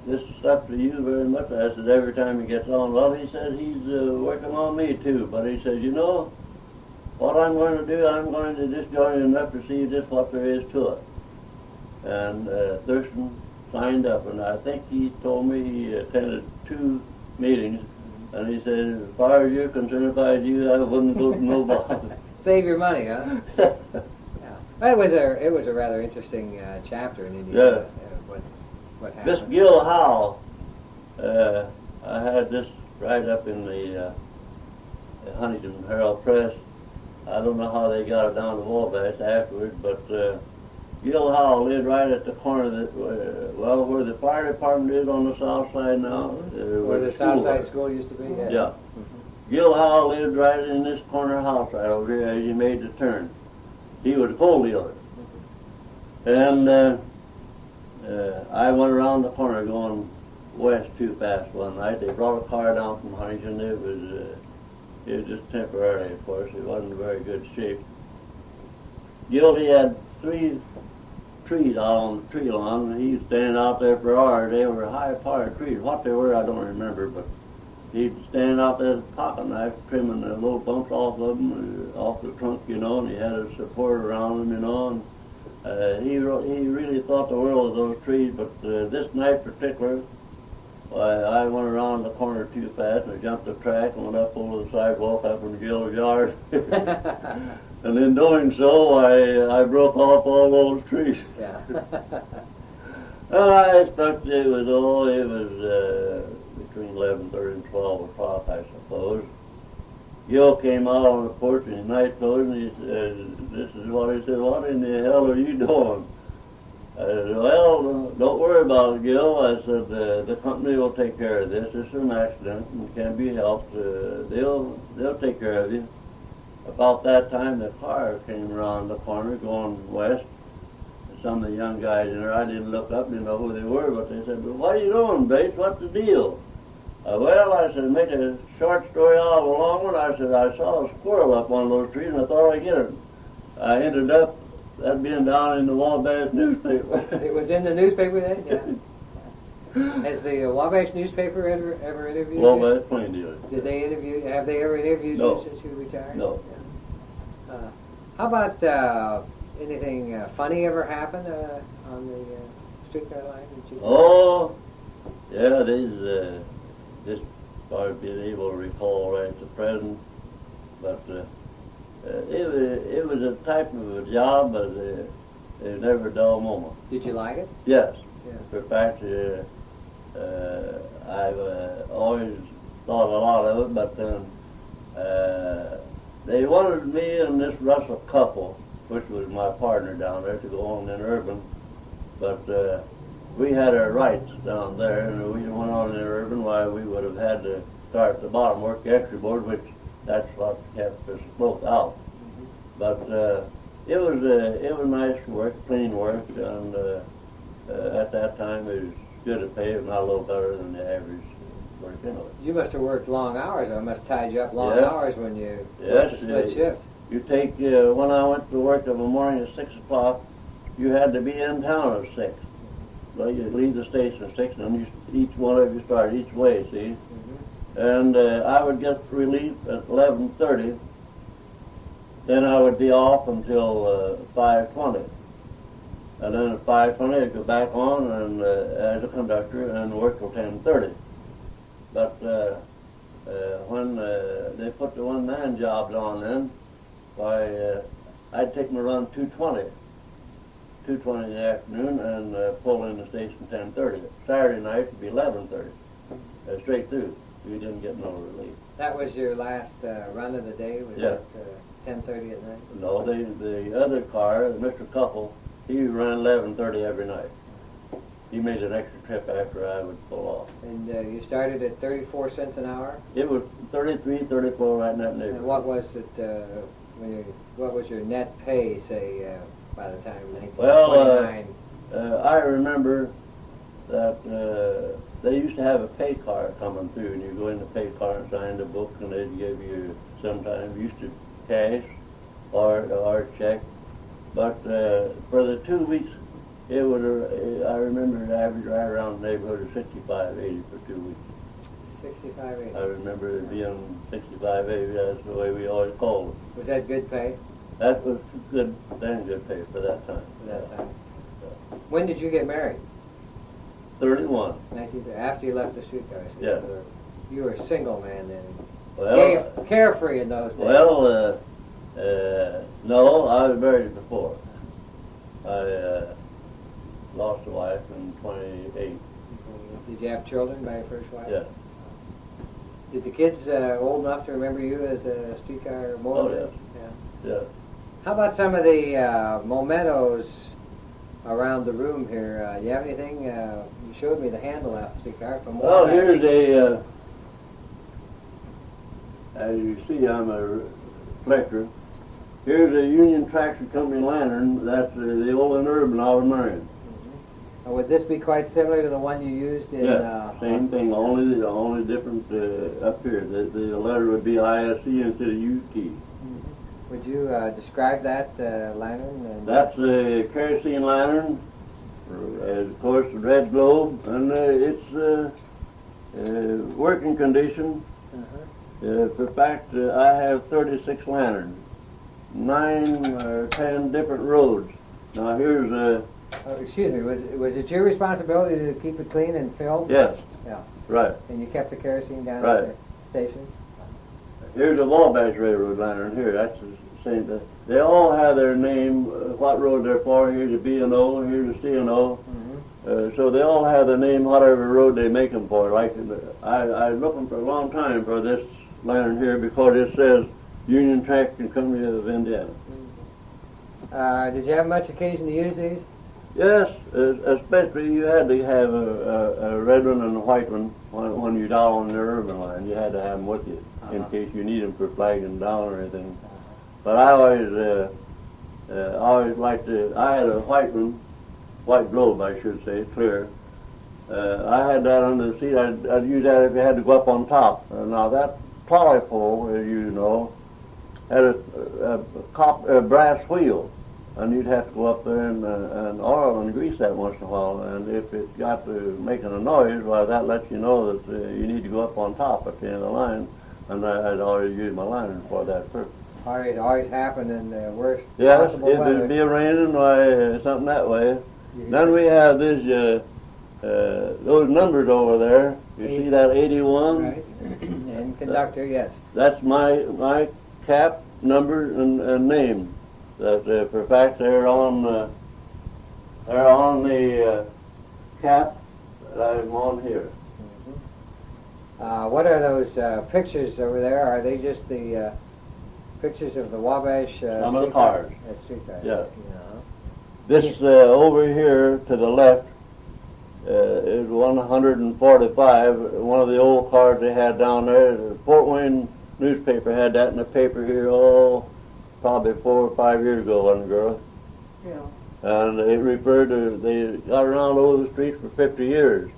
this stuff to you very much. I said every time he gets on. Well, he said he's working on me too. But he says, you know, what I'm going to do, I'm going to just join enough to see just what there is to it. And Thurston signed up, and I think he told me he attended 2 meetings, and he said, as far as you're concerned, if I was you, I wouldn't go to nobody. Save your money, huh? Yeah. Well, it was a rather interesting chapter in Indiana. What happened? This Gil Howe, I had this right up in the Huntington Herald Press. I don't know how they got it down to Wabash afterwards, but Gil Howe lived right at the corner that, where the fire department is on the south side now. Where the South Side School used to be? Yeah. Yeah. Gil Howe lived right in this corner house right over here as you made the turn. He was a coal dealer. And I went around the corner going west too fast one night. They brought a car down from Huntington. It was just temporary, of course. It wasn't in very good shape. Gil, he had 3 trees out on the tree lawn, and he was standing out there for hours. They were high-powered trees. What they were, I don't remember, but he'd stand out there with a pocket knife, trimming the little bumps off of them, off the trunk, you know, and he had a support around them, you know. And he really thought the world of those trees, but this night in particular, I went around the corner too fast, and I jumped the track and went up over the sidewalk up in Gil's yard. And in doing so, I broke off all those trees. Yeah. I expect it was between 11:30 and 12 o'clock, I suppose. Gil came out on the porch in his night clothes, and he said, this is what he said, what in the hell are you doing? I said, well, don't worry about it, Gil. I said, the company will take care of this. This is an accident and can be helped. They'll take care of you. About that time, the car came around the corner going west. Some of the young guys in there, I didn't look up, didn't know who they were, but they said, well, what are you doing, Bates? What's the deal? Well, I said, make a short story out of a long one. I said, I saw a squirrel up one of those trees, and I thought I'd get it. I ended up that being down in the Wabash newspaper. It was in the newspaper then? Yeah. Has the Wabash newspaper ever interviewed you? Wabash Plain Dealer. Did they interview? Have they ever interviewed No. you since you retired? No. Yeah. How about anything funny ever happen on the streetcar line? That you Oh, yeah, this I've been able to recall right at the present, but it was a type of a job, but it was never a dull moment. Did you like it? Yes. Yeah. For fact, I've always thought a lot of it, but then they wanted me and this Russell couple, which was my partner down there, to go on in urban, but we had our rights down there, and we went on in urban. Why we would have had to start the bottom work, the extra board, which that's what kept us both out. But it was nice work, clean work, and at that time it was good at pay, but not a little better than the average working. You must have worked long hours. I must have tied you up long Yeah. hours when you Yes, worked a split shift. You take, when I went to work in the morning at 6 o'clock, you had to be in town at 6. Well, you leave the station at 6, and each one of you started each way, see? And I would get relief at 11:30. Then I would be off until 5:20. And then at 5:20 I'd go back on and as a conductor and work till 10:30. But when they put the one-man jobs on then, why, I'd take my run 2:20 in the afternoon and pull in the station 10:30. Saturday night it'd be 11:30, straight through. We didn't get no relief. That was your last run of the day? Was Yeah. it 10:30 at night? No, the other car, Mr. Couple, he ran 11:30 every night. He made an extra trip after I would pull off. And you started at 34 cents an hour? It was 33, 34 right in that And neighborhood. what was it? What was your net pay, say, by the time Well, 1929? I remember that they used to have a pay card coming through, and you go in the pay card and sign the book, and they'd give you sometimes used to cash or check. But for the 2 weeks, it would I remember it averaged right around the neighborhood of 65.80 for 2 weeks. 65.80. I remember it being 65.80. That's the way we always called it. Was that good pay That was good, damn good pay for that time. for that time? When did you get married? 31. After you left the streetcar. Yeah. You were a single man then. Well, Carefree in those days. well, no, I was married before. I lost a wife in 28. Did you have children by your first wife? Yeah. Did the kids old enough to remember you as a streetcar motorist? yes. Yeah. Yeah. How about some of the mementos around the room here? Do you have anything? You showed me the handle off the streetcar from Well, Wabash. here's a, as you see, I'm a collector. Here's a Union Traction Company lantern. That's the old Urban I was marrying. Would this be quite similar to the one you used in? Yeah, same thing. Only different up here. The letter would be ISC instead of UT. Would you describe that lantern? That's a kerosene lantern, of course, the red globe, and it's working condition. For fact, I have 36 lanterns, 9 or 10 different roads. Now here's excuse me. Was it your responsibility to keep it clean and filled? yes, Yeah. right. And you kept the kerosene down Right. at the station? Here's a Wabash Railroad lantern here. That's the same thing. They all have their name, what road they're for. Here's a B&O, here's a C&O. So they all have their name, whatever road they make them for. Like I was looking for a long time for this lantern here because it says Union Traction Company of Indiana. Did you have much occasion to use these? Yes, especially you had to have a red one and a white one when you're down on the urban line. You had to have them with you in case you need them for flagging down or anything. But I always liked to. I had a white one, white globe, I should say, clear. I had that under the seat. I'd use that if you had to go up on top. Now that trolley pole, as you know, had a brass wheel. And you'd have to go up there and oil and grease that once in a while. And if it got to making a noise, well, that lets you know that you need to go up on top at the end of the line. And I'd always use my lantern for that purpose. It always happened in the worst Yes, possible if weather. it'd be raining, why, something that way. Then we have this, those numbers over there. You see that 81? Right. And conductor, yes. That's my cap, number, and name. That for fact they're on the cap that I'm on here. What are those pictures over there? Are they just the pictures of the Wabash Some of the cars. streetcar? Yeah. No. This over here to the left is 145. One of the old cars they had down there. The Fort Wayne newspaper had that in the paper here. Probably 4 or 5 years ago, wasn't it, girl? Yeah. And they got around over the street for 50 years.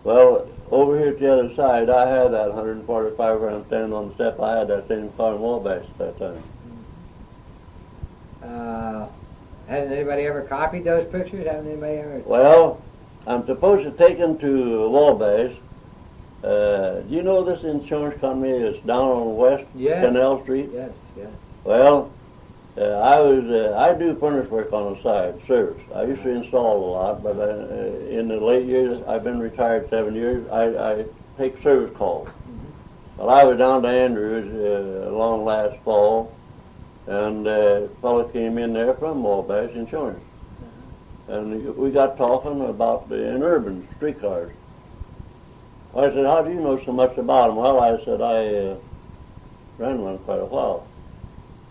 Well, over here at the other side, I had that 145 gram standing on the step. I had that same car in Wabash at that time. Hasn't anybody ever copied those pictures? Hasn't anybody ever? Well, I'm supposed to take them to Wabash. Do you know this insurance company is down on West Yes. Canal Street? Yes, yes. Well, I do furnace work on the side, service. I used to install a lot, but in the late years, I've been retired 7 years, I take service calls. Well, I was down to Andrews along last fall, and a fellow came in there from Wabash Insurance. And we got talking about the interurban streetcars. I said, how do you know so much about them? Well, I said, I ran one quite a while.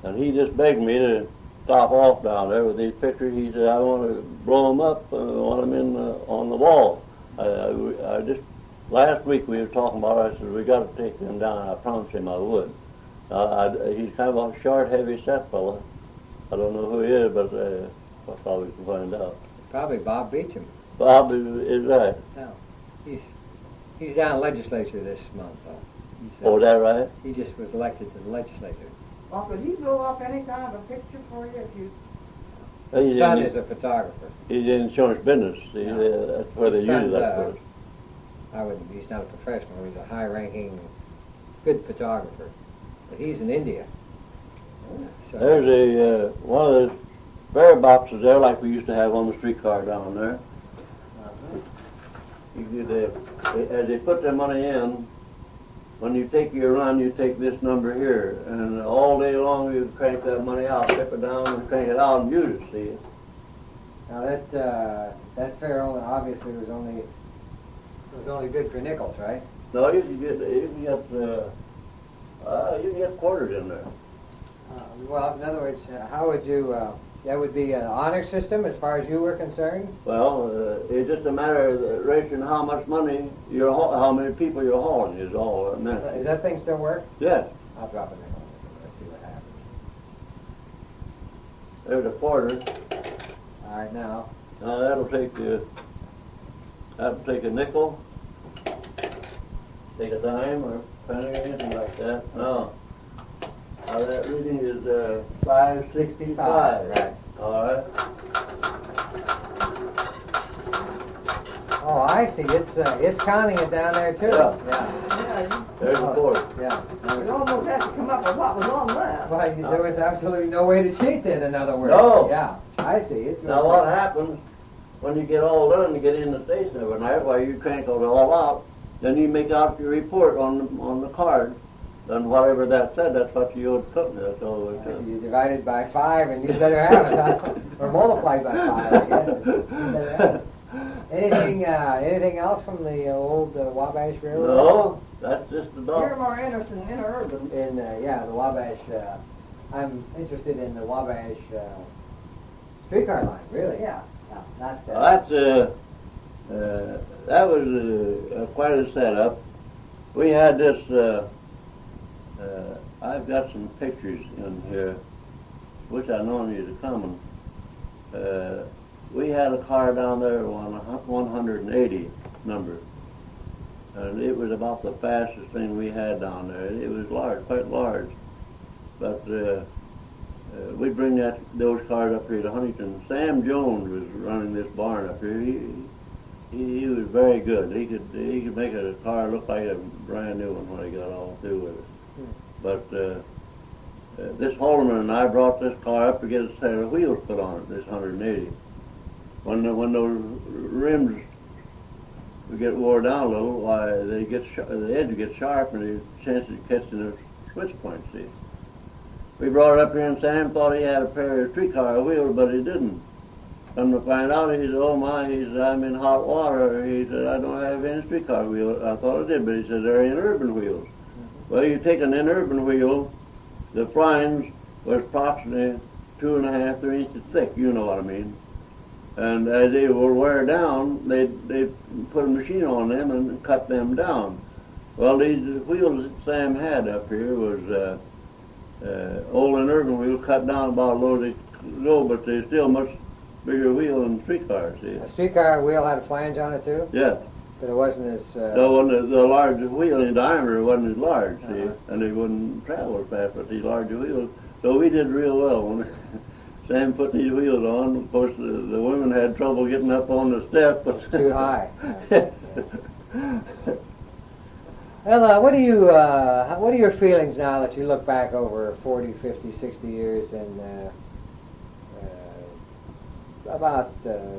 And he just begged me to stop off down there with these pictures. He said, I want to blow them up. I want them in on the wall. I just, last week we were talking about it. I said, we got to take them down. I promised him I would. He's kind of a short, heavy set fella. I don't know who he is, but I thought we could find out. It's probably Bob Beecham. Bob is right. No, he's down legislature this month, though. Oh, is that right? He just was elected to the legislature. Well, could he blow up any kind of a picture for you if you... His son is a photographer. He's in insurance business. That's where they use that for. He's not a professional. He's a high-ranking, good photographer. But he's in India. So, There's one of those fare boxes there like we used to have on the streetcar down there. As they put their money in, when you take your run, you take this number here, and all day long you crank that money out, tip it down, and crank it out, and use it. See? Now that fare obviously was only good for nickels, right? No, you can get quarters in there. Well, in other words, how would you? That would be an honor system as far as you were concerned. Well, it's just a matter of the ratio how much money how many people you're hauling is all it matters. Does that thing still work? Yes. I'll drop a nickel. Let's see what happens. There's a quarter. All right, now. Now that'll take a nickel, take a dime or penny or anything like that. No. Now that reading is $5.65. Right. All right. Oh, I see. It's counting it down there too. Yeah. Yeah. There's the quarter. Yeah. You almost have to come up with what was on that. Well, there was absolutely no way to cheat then, in other words. No. Yeah. I see. It's Now what happens when you get all done, you get in the station every night while you crank it all out, then you make out your report on the card. And whatever that said, that's what you owe the company. That's all it is. You divide it by 5 and you better have it, huh? Or multiply by 5, I guess. You better have it. Anything else from the old Wabash Railroad? No, that's just You're about. more interested in interurban. In the Wabash. I'm interested in the Wabash streetcar line. Really? Yeah. Not. That was quite a setup. We had this. I've got some pictures in here, which I know you to come. We had a car down there on 180 number, and it was about the fastest thing we had down there. It was large, quite large, but we bring those cars up here to Huntington. Sam Jones was running this barn up here. He was very good. He could make a car look like a brand new one when he got all through with it. But this Holderman and I brought this car up to get a set of wheels put on it, this 180. When those rims would get wore down a little, why the edge would get sharp and the chance of catching the switch point, see. We brought it up here and Sam thought he had a pair of streetcar wheels, but he didn't. Come to find out, he said, oh my, he said, I'm in hot water. He said, I don't have any streetcar wheels. I thought I did, but he said, they're interurban wheels. Well, you take an interurban wheel, the flange was approximately 2.5 to 3 inches thick, you know what I mean. And as they will wear down, they put a machine on them and cut them down. Well, these wheels that Sam had up here was old interurban wheels cut down about low, but they still much bigger wheel than streetcars, see? A streetcar wheel had a flange on it too, Yeah. but it wasn't as. The larger wheel in diameter wasn't as large, see? Uh-huh. And they wouldn't travel as fast with these larger wheels. So we did real well when Sam put these wheels on. Of course, the women had trouble getting up on the step. But Too high. Well, what are your feelings now that you look back over 40, 50, 60 years and about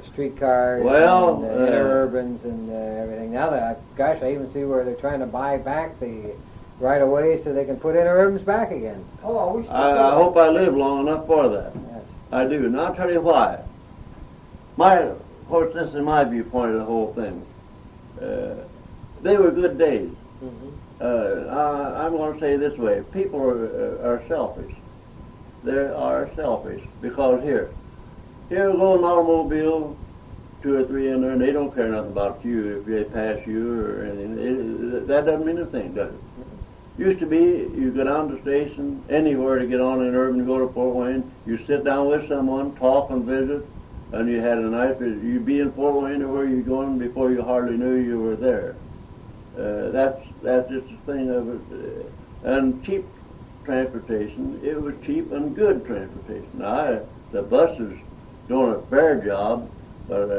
streetcars Well, and interurbans and everything? Now that, gosh, I even see where they're trying to buy back the right-of-way so they can put interurbans back again. Oh, we still I hope I live long enough for that. Yes. I do, and I'll tell you why. Of course, this is my viewpoint of the whole thing. They were good days. I'm going to say it this way: people are selfish. They are selfish because here go an automobile, 2 or 3 in there, and they don't care nothing about you if they pass you or anything. That doesn't mean a thing, does it? Used to be, you go down to the station, anywhere to get on an urban, go to Fort Wayne, you sit down with someone, talk and visit, and you had a night, you'd be in Fort Wayne or where you're going before you hardly knew you were there. That's just a thing of it. And cheap transportation, it was cheap and good transportation. Now, the buses doing a fair job, but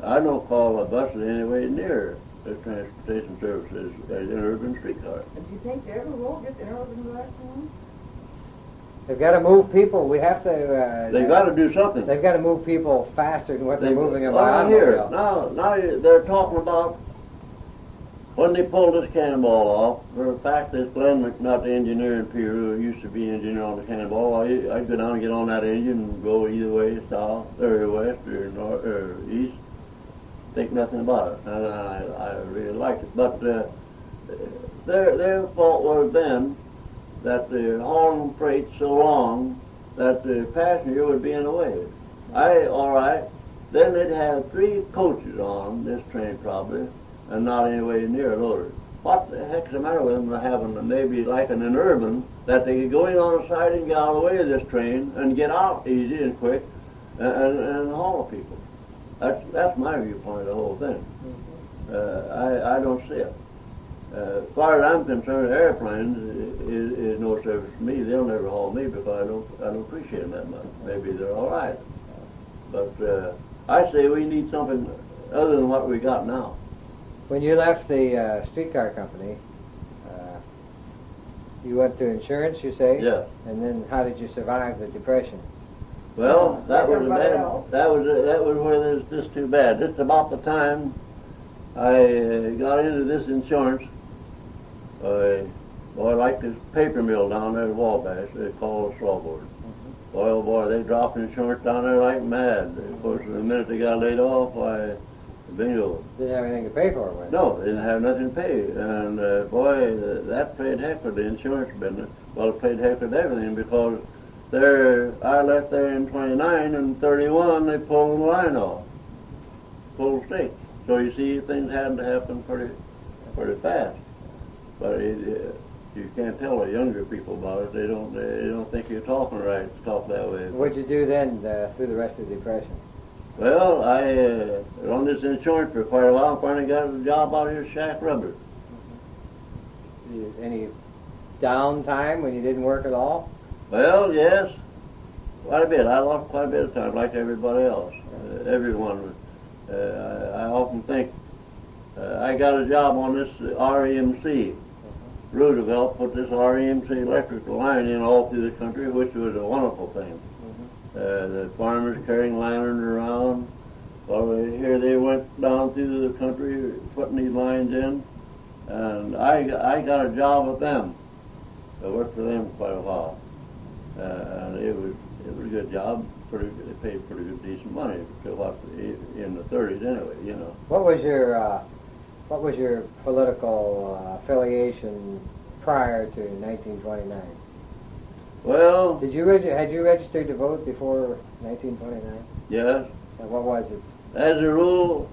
I don't call the buses anywhere near the transportation services as interurban streetcars. And do you think they ever will get the interurban back on? They've got to move people. We have to. They got to do something. They've got to move people faster than what they're moving them by Well, here, automobile. now they're talking about when they pulled this cannonball off. For the fact that Glenn, not the engineer in Peru, who used to be engineer on the cannonball, I'd go down and get on that engine and go either way, south or west or north or east. Think nothing about it, and I really liked it. But their fault was then that they're hauling freight so long that the passenger would be in the way. All right, then they'd have 3 coaches on this train probably, and not anywhere near loaded. What the heck's the matter with them having maybe like an interurban that they could go in on the side and get out of the way of this train and get out easy and quick and haul people? That's my viewpoint of the whole thing. I don't see it. As far as I'm concerned, airplanes is no service to me. They'll never haul me because I don't appreciate them that much. Maybe they're all right, but I say we need something other than what we got now. When you left the streetcar company, you went to insurance, you say? Yeah. And then how did you survive the Depression? Well, that was everybody bad. else. That was where there's just too bad. Just about the time I got into this insurance, I like this paper mill down there at Wabash. They call it Strawboard. Boy, oh boy, they dropped insurance down there like mad. Of course, the minute they got laid off, bingo. Didn't have anything to pay for it with. No, they didn't have nothing to pay. And that played heck with the insurance business. Well, it played heck with everything because I left there in 29 and 31, they pulled the line off. Pulled the stake. So you see, things had to happen pretty fast. But you can't tell the younger people about it. They don't think you're talking right to talk that way. What'd you do then through the rest of the Depression? Well, I was on this insurance for quite a while and finally got a job out here at Shack Rubber. Any downtime when you didn't work at all? Well, yes, quite a bit. I lost quite a bit of time, like everybody else. Everyone. I often think I got a job on this REMC. Roosevelt put this REMC electrical line in all through the country, which was a wonderful thing. The farmers carrying lanterns around. Well, here they went down through the country putting these lines in, and I got a job with them. I worked for them quite a while, and it was a good job. They paid pretty good, decent money to what in the 30s anyway. You know. What was your political affiliation prior to 1929? Well, had you registered to vote before 1929? yes. And what was it? As a rule,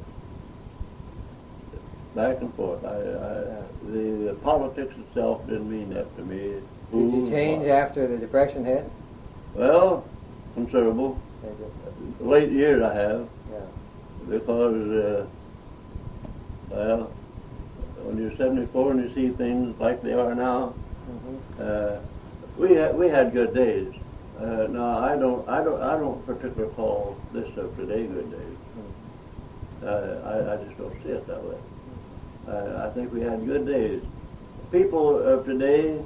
back and forth. The politics itself didn't mean that to me. Did you change after the Depression hit? Well, considerable. Late years I have. Yeah. Because, well, when you're 74 and you see things like they are now, we had good days. No, I don't particularly call this of today good days. I just don't see it that way. I think we had good days. People of today,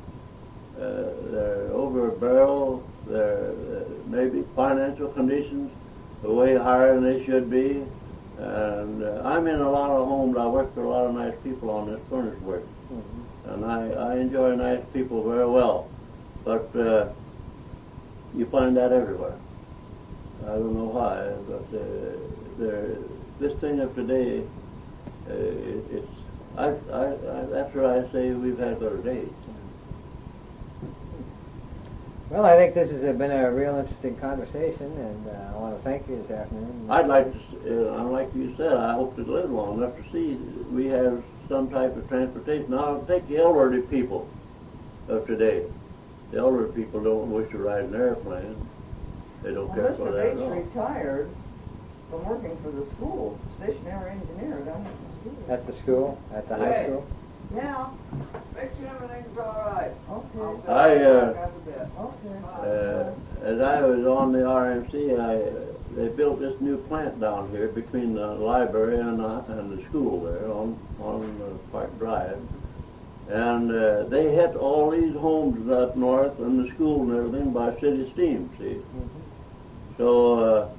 they're over a barrel. Their maybe financial conditions are way higher than they should be. And I'm in a lot of homes. I work for a lot of nice people on this furnace work, and I enjoy nice people very well. But you find that everywhere. I don't know why, but this thing of today, that's where I say we've had better days. Well, I think this has been a real interesting conversation, and I want to thank you this afternoon. I'd like to, like you said, I hope to live long enough to see we have some type of transportation. Now, take the elderly people of today. The elderly people don't wish to ride an airplane. They don't care for that at all. Mr. Bates retired from working for the school, stationary engineer down at the school. At the school? At the high school? Yeah. Make sure everything's all right. Okay. As I was on the RMC, they built this new plant down here between the library and the school there on Park Drive. And they hit all these homes up north and the school and everything by city steam, see. So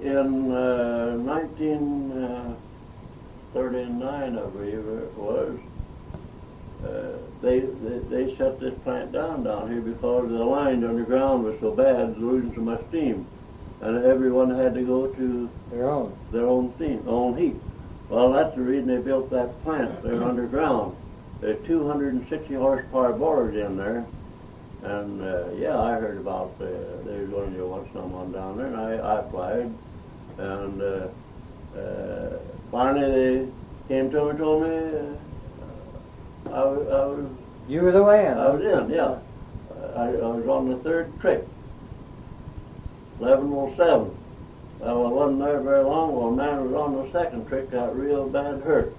in 1939, I believe it was, they shut this plant down here because the line underground was so bad, losing so much steam, and everyone had to go to their own steam, own heat. Well, that's the reason they built that plant there underground. There's 260 horsepower boilers in there, and yeah, I heard about they were going to want someone down there, and I applied, and finally they came to me and told me I was. You were the man. I was in, yeah. I was on the third trick, 1107. Well, I wasn't there very long. Well, a man was on the second trick, got real bad hurt.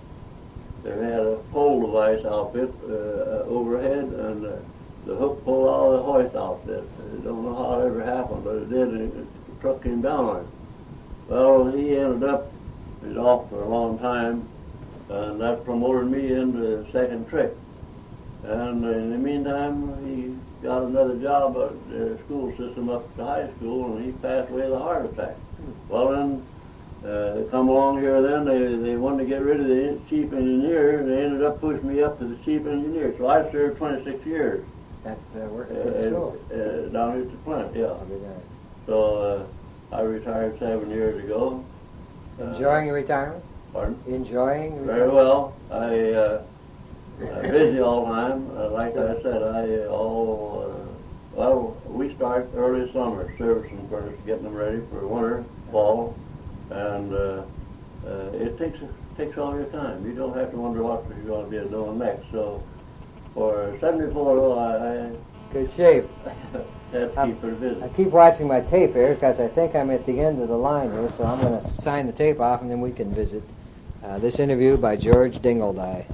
They had a pole device outfit overhead, and the hook pulled out of the hoist outfit. I don't know how it ever happened, but it did, and it struck him down on it. Well, he ended up, he was off for a long time, and that promoted me into the second trick. And in the meantime, he got another job at the school system up at the high school, and he passed away of a heart attack. Well, then, they come along here then, they wanted to get rid of the chief engineer, and they ended up pushing me up to the chief engineer. So I served 26 years. At working at the school? Down here at the plant, yeah. So I retired 7 years ago. Enjoying your retirement? Pardon? Enjoying your Very well. I'm busy all the time. Like I said, well, we start early summer, servicing furnace, getting them ready for winter, fall, and it takes all your time. You don't have to wonder what you're going to be doing next. So for 74, though, I good shape. had to keep it busy. I keep watching my tape here because I think I'm at the end of the line here, so I'm going to sign the tape off and then we can visit this interview by George Dingledye.